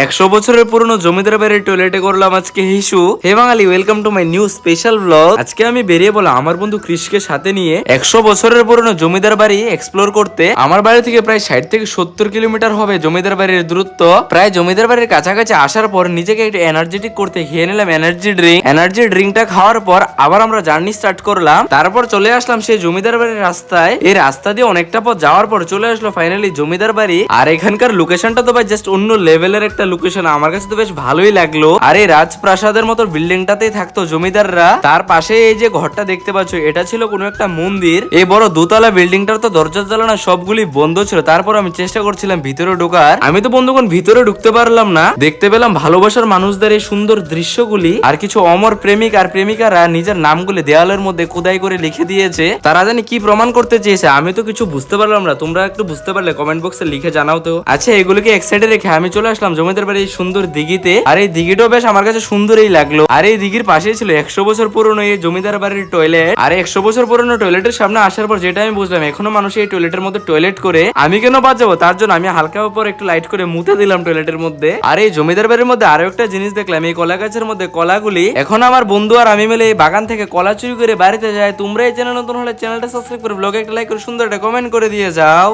100 বছরের পুরনো জমিদার বাড়ির টয়লেটে করলাম আজকে হিসু। Hey Bangali, welcome to my new special blog. আজকে আমি বেরিয়ে বললাম আমার বন্ধু ক্রিশকে সাথে নিয়ে 100 বছরের পুরনো জমিদার বাড়ি এক্সপ্লোর করতে। আমার বাড়ি থেকে প্রায় 60 থেকে 70 কিলোমিটার হবে জমিদার বাড়ির দূরত্ব। প্রায় জমিদার বাড়ির কাছাকাছি আসার পর নিজেকে একটু এনার্জেটিক করতে খেয়ে নিলাম এনার্জি ড্রিঙ্কটা খাওয়ার পর আবার আমরা জার্নি স্টার্ট করলাম। তারপর চলে আসলাম সেই জমিদার বাড়ির রাস্তায়। এই রাস্তা দিয়ে অনেকটা পথ যাওয়ার পর চলে আসলো ফাইনালি জমিদার বাড়ি। আর এখানকার লোকেশনটা তো ভাই জাস্ট অন্য লেভেলের একটা লোকেশন, আমার কাছে তো বেশ ভালোই লাগলো। আর এই রাজপ্রাসাদের মতো বিল্ডিংটাতেই থাকতো জমিদাররা। তার পাশে এই যে ঘরটা দেখতে পাচ্ছ, এটা ছিল কোনো একটা মন্দির। এই বড় দোতলা বিল্ডিংটার তো দরজা জানালা সবগুলি বন্ধ ছিল। তারপর আমি চেষ্টা করছিলাম ভিতরে ঢোকার। আমি তো বন্ধুগণ ভিতরে ঢুকতে পারলাম না। দেখতে পেলাম ভালোবাসার মানুষদের এই সুন্দর দৃশ্যগুলি আর কিছু অমর প্রেমিক আর প্রেমিকারা নিজের নামগুলি দেওয়ালের মধ্যে খোদাই করে লিখে দিয়েছে। তারা জানি কি প্রমাণ করতে চেয়েছে, আমি তো কিছু বুঝতে পারলাম না। তোমরা একটু বুঝতে পারলে কমেন্ট বক্সে লিখে জানাও তো। আচ্ছা, এগুলোকে এক সাইডে রেখে আমি চলে আসলাম জমিদার বাড়ির সুন্দর দিঘিতে। আর এই দিঘিটাও বেশ আমার কাছে সুন্দরই লাগলো। আর এই দিঘির পাশেই ছিল 100 বছর পুরনো এই জমিদার বাড়ির টয়লেট। আর 100 বছর পুরনো টয়লেটের সামনে আসার পর যেটা আমি বুঝলাম, এখনো মানুষ এই টয়লেটের মধ্যে টয়লেট করে। আমি কেন বাদ যাবো, তার জন্য আমি হালকা উপর একটু লাইট করে মুতে দিলাম টয়লেটের মধ্যে। আর এই জমিদার বাড়ির মধ্যে আরো একটা জিনিস দেখলাম, এই কলা গাছের মধ্যে কলাগুলি। এখন আমার বন্ধু আর আমি মিলে এই বাগান থেকে কলা চুরি করে বাড়িতে যাই। তোমরা এই চ্যানেল নতুন হলে চ্যানেলটা সাবস্ক্রাইব করে ব্লগে একটা লাইক করে সুন্দর একটা কমেন্ট করে দিয়ে যাও।